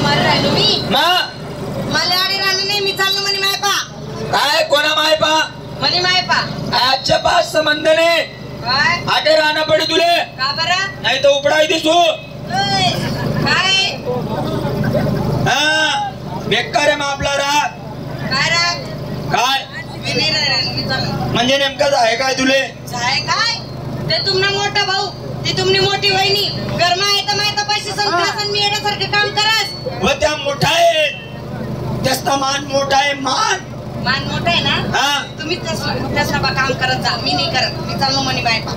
मारे राहिलो मी मला आडी राहिलं नाही मी चाललो म्हणे मायपा काय कोणा मायपा म्हणे मायपा आजच्या पास संबंध नाही काय आटे राहणं पडे तुले का बरं नाही तर उपडाई दिसू काय हा बेकार आहे आपला राग काय राग काय मी नाही राहिलो म्हणजे नेमकंच आहे काय तुले काय ते तुमना मोठा भाऊ ती तुमनी मोठी वहिनी गरमा आहे तर माहिती पैसे संपलास मी येण्यासारखं काम करास व त्या मोठा आहे त्याचा मान मोठा आहे मान मोठा आहे ना हा तुम्ही त्याचा काम करत जा मी नाही करत मी चाललो म्हणे बायपा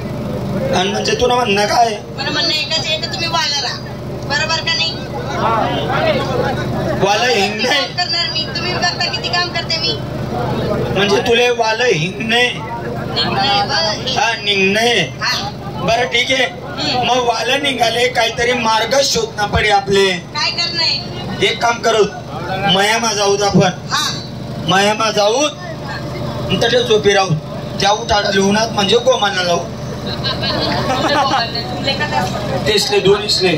आणि म्हणजे तुला म्हणणं काय मला म्हणणं एकच आहे की तुम्ही वाला राहा बरोबर का नाही वाला हिंग नाही करणार मी तुम्ही बघता किती काम करते मी म्हणजे तुले वाला हिंग नाही हा निघणे बरं ठीक आहे मग वाला निघाले काहीतरी मार्ग शोधना पडे आपले काय करणार एक काम करू मयामा जाऊत आपण मयामा जाऊत तटे झोपी राहू त्या उठाडा लिहूनात म्हणजे गोमाना लावू तेसले दोन्हीसले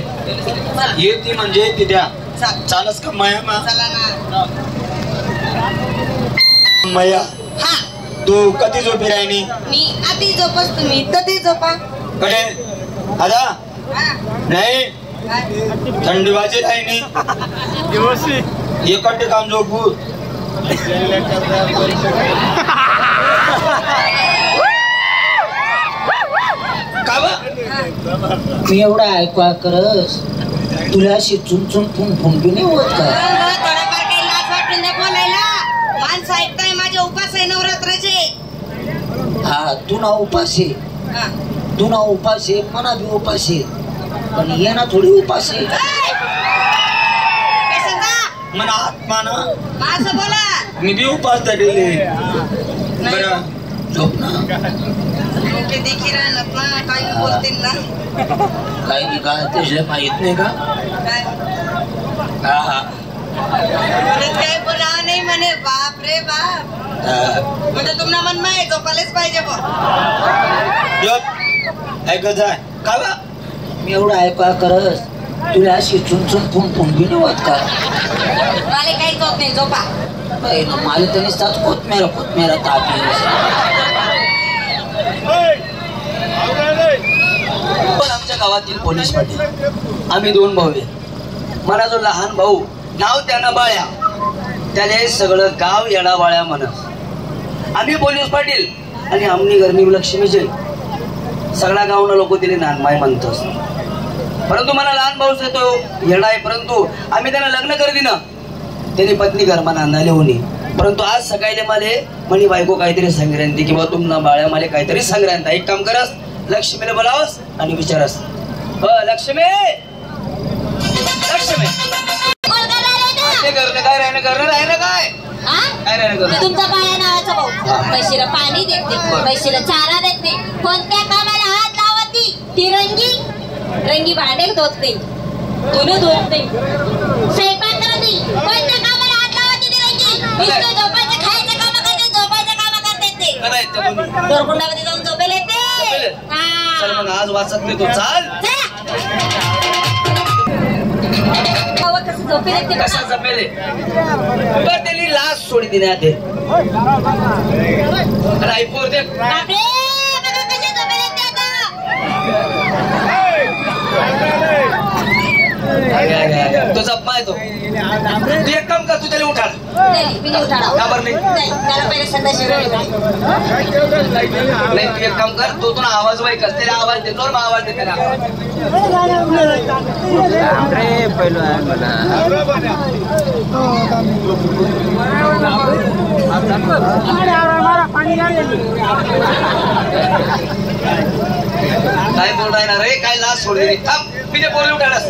येते म्हणजे तिथ्या चालस का मयामा मया तू कधी झोपी राहिनी मी आधी झोपस तुम्ही कधी झोपा कडे आता नाही थंडी वाजे राहिनी एकटे काम झोपू का मी एवढा ऐकवा करस तुला अशी चुन फुंकी नाही होत का थोडाफार काही लाज वाटून द्या बोलायला माणसं ऐकताय माझ्या उपास आहे नवरात्राचे हा तू ना उपास आहे मना बी उपास आहे पण ये ना थोडी उपास आहे मना आत्मा ना माझं बोला मी बी उपास धरले बरं झोप ना लोके देखी राहणार ना काही बोलते ना काही नाही का तुझ्या माहित नाही का काय हा काय बोला नाही म्हणे बाप रे बाप म्हणजे तुम्हाला मन माय झोपायलाच पाहिजे ऐकत आहे का मी एवढा ऐकवा करस तुला अशी चुन फुंकी नाही होत का मला काहीच होत नाही झोपा मला त्यांनी सात कोथमेरा ताप आमच्या गावातील पोलीस पाटील आम्ही दोन भाऊ आहे मला जो लहान भाऊ नाव त्यानं बाळ्या त्याने सगळं गाव येडा बाळ्या म्हणत आम्ही पोलीस पाटील आणि आमनी गरमी लक्ष्मीचे सगळ्या गावना लोक तिने नानमाय म्हणतोस परंतु मला लहान भाऊच येतो येडा आहे परंतु आम्ही त्यांना लग्न कर दिना त्यांनी पत्नी घरमा नांदाले होणी परंतु आज सकाळी मला म्हणी बायको काहीतरी सांगितली की बा तुम्हाला बाळ्या मला काहीतरी सांगितलं एक काम करस लक्ष्मीला बोलावस आणि विचारस लक्ष्मी काय राहणं काय तुमचा बाया नावाचा भाऊ पैशाला पाणी देते पैशाला चारा देते कोणत्या कामाला हात लावती ती रंगी भांडे धुत नाही धुणं धुत नाही स्वयंपाक करते कोणत्या कामाला हात लावती ती रंगी झोपायचं खायचं काम करते झोपायचं काम करते ते दोरकुंडामध्ये जाऊन झोपेल येते चल मग आज वाचत नाही तो चाल कसा जमेले त्यांनी लास्ट सोडी देण्यात रायपूर दे तो जप्पा आहे तो तू एक काम कर तू त्याला उठाड का बरं नाही तू एक काम कर तो तुला आवाज वाईक त्याला आवाज देतो मग आवाज दे त्याला काय बोल राहणार रे काय लास्ट सोड दे थांब मी ते बोलून उठाडस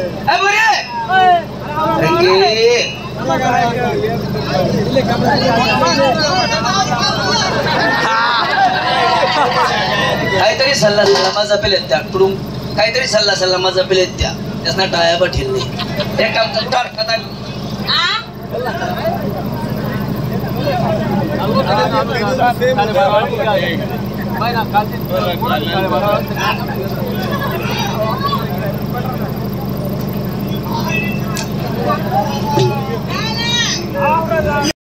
काहीतरी सल्ला माझा पेलेत त्या कडून काहीतरी सल्ला माझा पेलेत त्या त्यासना टाळ्या पाठील नाही एक काम कर Vai na casa.